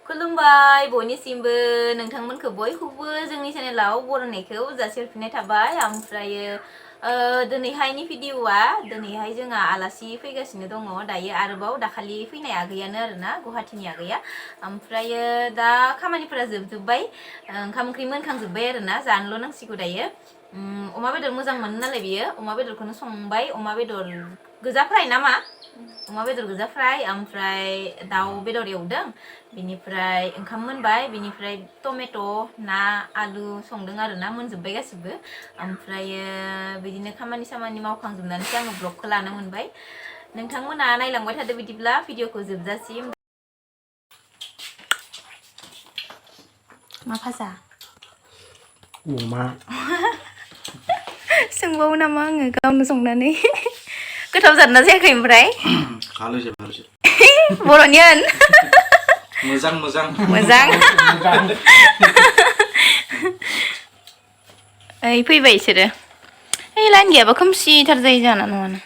खुलुमबाय बयनिसिमबो नोंथांमोनखौ बयखौबो जोंनि चेनेलाव बर'नायखौ जासिहरफिननाय थाबाय ओमफ्रायो दिनैहायनि भिडिअआ दिनैहाय जोंहा आलासि फैगासिनो दङ दायो आरोबाव दाखालि फैनाय आगैयानो आरोना गुवाहाटीनि आगैया ओमफ्रायो दा खामानिफोरा जोबजोब्बाय ओंखाम ओंख्रि मोनखांजोब्बाय आरोना जानोल' नांसिगौ दायो अमा बेदर मोजां मोनो नालाय बियो अमा बेदरखौनो संबाय अमा बेदर गोजा फ्राय नामा अमा बेदर गोजा फ्राय ओमफ्राय दाउ बेदर एवदों बिनिफ्राय ओंखाम मोनबाय बिनिफ्राय टमेट' ना आलु संदों आरोना मोनजोब्बाय गासिबो ओमफ्रायो बिदिनो खामानि सामानि मावखांजोबनानैसो आङो ब्लगखौ लानो मोनबाय नोंथांमोना नायलांबाय थादो बिदिब्ला भिडिअखौ जोबजासिम मा भाजा अमा सोंबावो नामा आङो गावनो संनानै गोथाव जादोंना जायाखै ओमफ्राय बर'नि होन मोजां ओइ फैबाय इसोरो ओइ लाइन गैयाबा खोमसिथार जायो जाना नङाना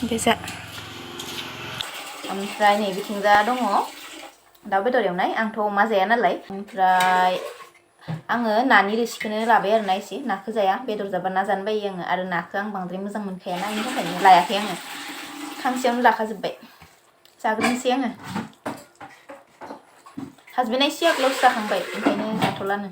बेजा ओमफ्राय नै बिथिंजा दङ दाउ बेदर एवनाय आंथ' अमा जाया नालाय ओमफ्राय आङो नानि रोसिखौनो लाबाय आरोना एसे नाखौ जाया बेदर जाबा ना जानो बायो आङो आरो नाखौ आं बांद्राय मोजां मोनखायाना बेनि थाखायनो लायाखै आङो खांसेयावनो लाखाजोब्बाय जाग्रोनोसै आङो हासबेन्डआ एसे आगोलावसो जाखांबाय ओंखायनो जाथ'लानो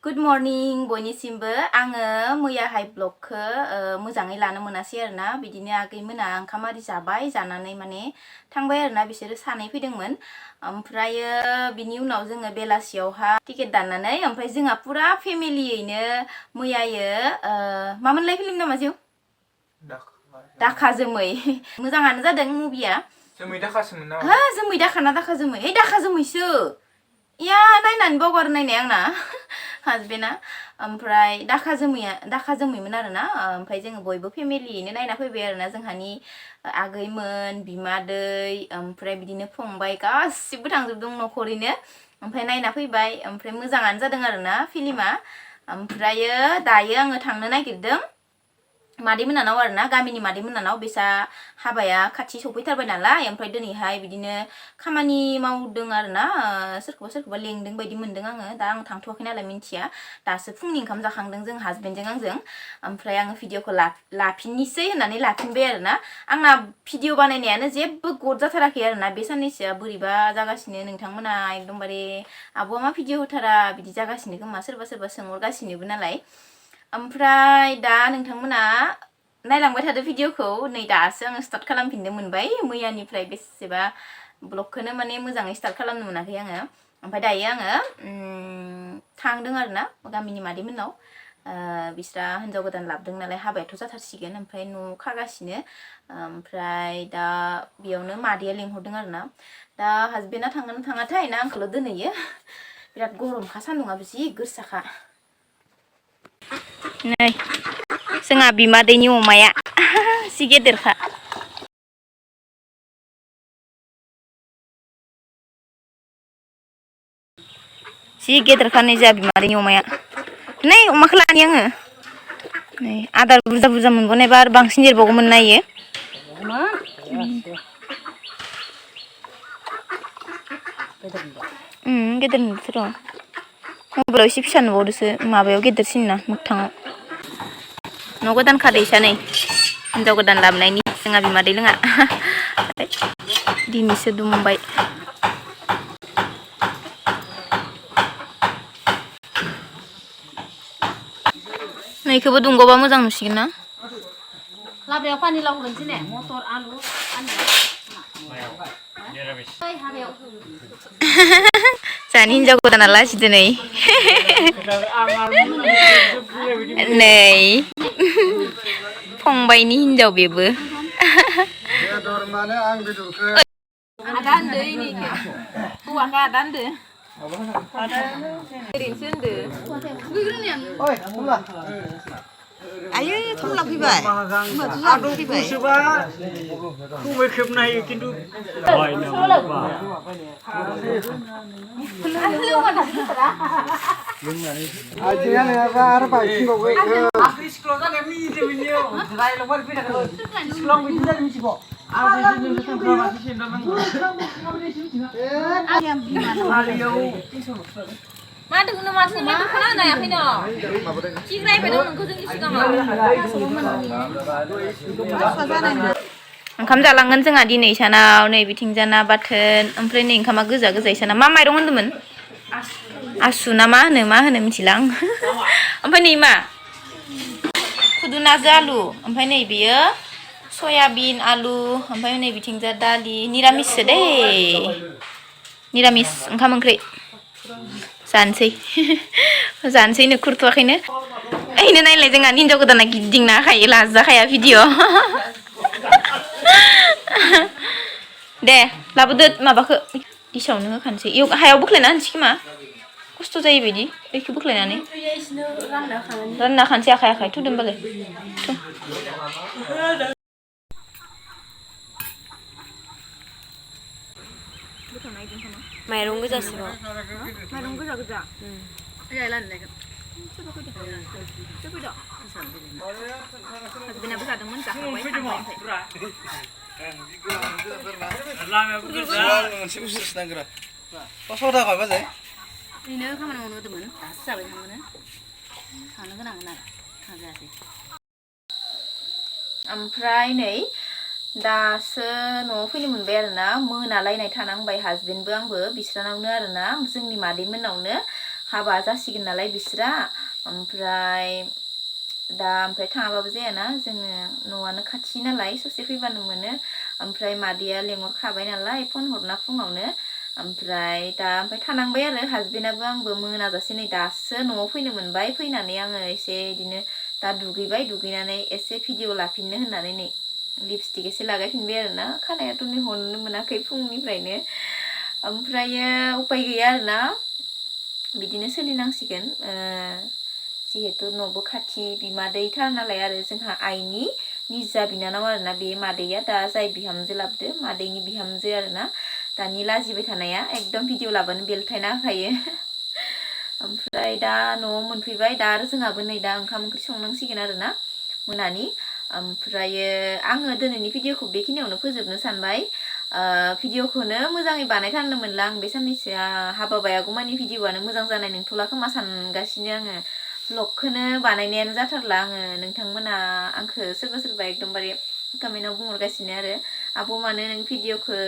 Good morning बयनिसिमबो आङो मैयाहाय ब्लगखौ मोजाङै लानो मोनासै आरोना बिदिनो आगैमोना ओंखाम आरि जाबाय जानानै माने थांबाय आरोना बिसोरो सानै फैदोंमोन ओमफ्रायो बिनि उनाव जोङो बेलासियावहा टिकेट दाननानै ओमफ्राय जोंहा पुरा फेमिलियैनो मैयायो मामोनलाय फिल्म नामा जिउ दाखा जोमै मोजाङानो जादों मुभिया जोमै दाखासोमोन ना हा जोमै दाखा ना दाखा जोमै ओइ दाखा जोमैसो या नायनानै बावगार नायनाय आंना हासबेन्डआ ओमफ्राय दाखा जोमैमोन आरोना ओमफ्राय जोङो बयबो फेमिलियैनो नायना फैबाय आरोना जोंहानि आगैमोन बिमादै ओमफ्राय बिदिनो फंबाय गासिबो थांजोबदों न'खरैनो ओमफ्राय नायना फैबाय ओमफ्राय मोजाङानो जादों आरोना फिल्मा ओमफ्रायो दायो आङो थांनो नागिरदों मादै मोनानाव आरोना गामिनि मादै मोनानाव बिसा हाबाया खाथि सफैथारबाय नालाय ओमफ्राय दिनैहाय बिदिनो खामानि मावदों आरोना सोरखौबा लेंदों बायदि मोनदों आङो दा आं थांथ'वाखै नालाय मिन्थिया दासो फुंनि ओंखाम जाखांदों जों हासबेन्डजों आंजों ओमफ्राय आङो भिडिअखौ लाफिननोसै होननानै लाफिनबाय आरोना आंना भिडिअ बानायनायानो जेबो गद जाथाराखै आरोना बे साननैसोआ बोरैबा जागासिनो नोंथांमोना एकदमबारे आब'आ मा भिडिअ होथारा बिदि जागासिनो खोमा सोरबा सोंहरगासिनोबो नालाय ओमफ्राय दा नोंथांमोना नायलांबाय थादो भिडिअखौ नै दासो आङो स्टार्ट खालामफिननो मोनबाय मैयानिफ्राय बेसेबा ब्लगखौनो माने मोजाङै स्टार्ट खालामनो मोनाखै आङो ओमफ्राय दायो आङो थांदों आरोना गामिनि मादैमोननाव बिस्रा हिन्जाव गोदान लाबोदों नालाय हाबायाथ' जाथारसिगोन ओमफ्राय न' खागासिनो ओमफ्राय दा बेयावनो मादैया लेंहरदों आरोना दा हासबेन्डआ थांगोन ना थाङाथाय ना आंखौल' दोनहैयो बिराद गरमखा सान्दुंआबो जि गोसाखा नै जोंहा बिमादैनि अमाया जि गेदेरखा जि गेदेरखा नै जोंहा बिमादैनि अमाया नै अमाखौ लानि आङो नै आदार बुरजा मोनबावनायबा आरो बांसिन देरबावगौमोन ना इयो गेदेर नुदोंथ' र' मबाइलाव एसे फिसा नुबावदोसो माबायाव गेदेरसिन ना मोगथाङाव न' गोदान खादैसा नै हिन्जाव गोदान लाबोनायनि जोंहा बिमादै लोङा दिनैसो दुमबाय नैखौबो दुंगौबा मोजां नुसिगोन ना लाबायाव पानि लावग्रोनोसै ने मटर आलु जानि हिन्जाव गोदाना लासि दिनै नै फंबायनि हिन्जाव बेबो बेदर माने आं बेदरखौ आदा होनदो हौवाखौ आदा होनदो ओरैनोसो होनदो Oi, pula. आयै खामला फैबाय आदब गोसोबा खमै खेबनो हायो खिन्थु Aja nih apa arah baik kok gue. आखिरि स्कुलाव जानाया मिनिदों बिनियाव रायलायबाय फैनांगौ स्कुलाव बिदि जादों मिथिगौ आं बिदिनो थांग्रा मासे सेन्टार नांगौ हालियाव 300 मा दोंनो माथो मा दख'ना होनो हायाखै न' खिग्रायबाय दं नोंखौ जोंनि सिगाङाव ओंखाम जालांगोन जोंहा दिनै सानाव नै बिथिंजाना बाथोन ओमफ्राय नै ओंखामा गोजा गोजा साना मा माइरं होनदोंमोन आसु ना मा होनो मिथिला आं ओमफ्राय नै मा खुदुनाजो आलु ओमफ्राय नै बियो सयाबिन आलु ओमफ्राय नै बिथिंजा दालि निरामिससो दे निरामिस ओंखाम ओंख्रि जानोसैनो खुरथ'वाखैनो ओइनो नायलाय जोंहा हिन्जाव गोदाना गिदिंना हाखायो लाजाखाया भिडिअ दे लाबोदो माबाखौ दिसावनो होखानोसै हायाव बोख्लायना होनोसै खोमा खस्थ' जायो बायदि बेखौ बोख्लायनानै रानना खानोसै आखाइ थुदो होमबालाय माइरं गोजासो माइरं गोजा गोजा हासबेन्डआबो जादोंमोन जाखांबाय थांबाय मोनसे बुस्थुसो नांगोरा पासआव थाखाय बाजै बेनो खामानि मावनो होदोंमोन दासो जाबाय थांगोन थांनो गोनांमोन आरो थांजायासै ओमफ्राय नै दासो न'आव फैनो मोनबाय आरोना मोनालायनाय थानांबाय हासबेन्डबो आंबो बिस्रानावनो आरोना जोंनि मादैमोननावनो हाबा जासिगोन नालाय बिस्रा ओमफ्राय थाङाबाबो जायाना जोङो न'आनो खाथि नालाय ससे फैबानो मोनो ओमफ्राय मादैया लेंहरखाबाय नालाय फन हरना फुङावनो ओमफ्राय थानांबाय आरो हासबेन्डआबो आंबो मोनाजासे नै दासो न'आव फैनो मोनबाय फैनानै आङो एसे बिदिनो दा दुगैबाय दुगैनानै एसे भिडिअ लाफिननो होननानै नै लिपस्टिक एसे लागायफिनबाय आरोना खानायाथ' नै हरनो मोनाखै फुंनिफ्रायनो ओमफ्रायो उपाय गैया आरोना बिदिनो सोलिनांसिगोन जिहेतु न'बो खाथि बिमादैथार नालाय आरो जोंहा आइनि निजा बिनानाव आरोना बे मादैया दा जाय बिहामजो लाबोदो मादैनि बिहामजो आरोना दानि लाजिबाय थानाया एकदम भिडिअ लाबानो बेलथायना होखायो ओमफ्राय दा न'आव मोनफैबाय दा आरो जोंहाबो नै दा ओंखाम ओंख्रि संनांसिगोन आरोना मोनानि ओमफ्रायो आङो दिनैनि भिडिअखौ बेखिनियावनो फोजोबनो सानबाय भिडिअखौनो मोजाङै बानायथारनोमोनला आं बे साननैसोआ हाबा बायागौमानि भिडिअआनो मोजां जानाय नंथ'ला खोमा सानगासिनो आङो ब्लगखौनो बानायनायानो जाथारला आङो नोंथांमोना आंखौ सोरबा एकदमबारे कमेन्टआव बुंहरगासिनो आरो आब' मानो नों भिडिअखौ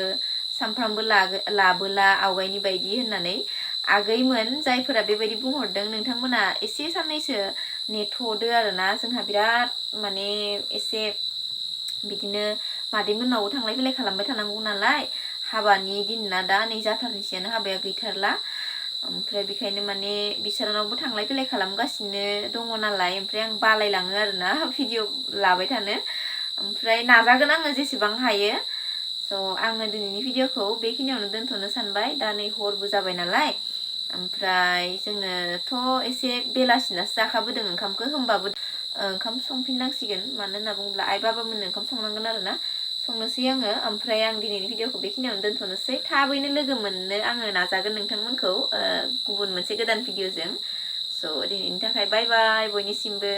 सानफ्रामबो लाबोला आवगायनि बायदि होननानै आगैमोन जायफोरा बेबायदि बुंहरदों नोंथांमोना एसे साननैसो नेथ'दो आरोना जोंहा बिराद माने एसे बिदिनो मादैमोननावबो थांलाय फैलाय खालामबाय थानांगौ नालाय हाबानि दिन ना दा नै जाथारनोसैयानो हाबाया गैथारला ओमफ्राय बेखायनो माने बिसोरनावबो थांलाय फैलाय खालामगासिनो दङ नालाय ओमफ्राय आं बालायलाङो आरोना भिडिअ लाबाय थानो ओमफ्राय नाजागोन आङो जेसेबां हायो स' आङो दिनैनि भिडिअखौ बेखिनियावनो दोनथ'नो सानबाय दा नै हरबो जाबाय नालाय ओमफ्राय जोङोथ' एसे बेलासिनासो जाखाबोदों ओंखामखौ होमबाबो ओंखाम संफिननांसिगोन मानो होनना बुङोब्ला आइ बाबामोननो ओंखाम संनांगोन आरोना संनोसै आङो ओमफ्राय आं दिनैनि भिडिअखौ बेखिनियावनो दोनथ'नोसै थाबैनो लोगो मोननो आङो नाजागोन नोंथांमोनखौ गुबुन मोनसे गोदान भिडिअजों स' दिनैनि थाखाय बाय बाय बयनिसिमबो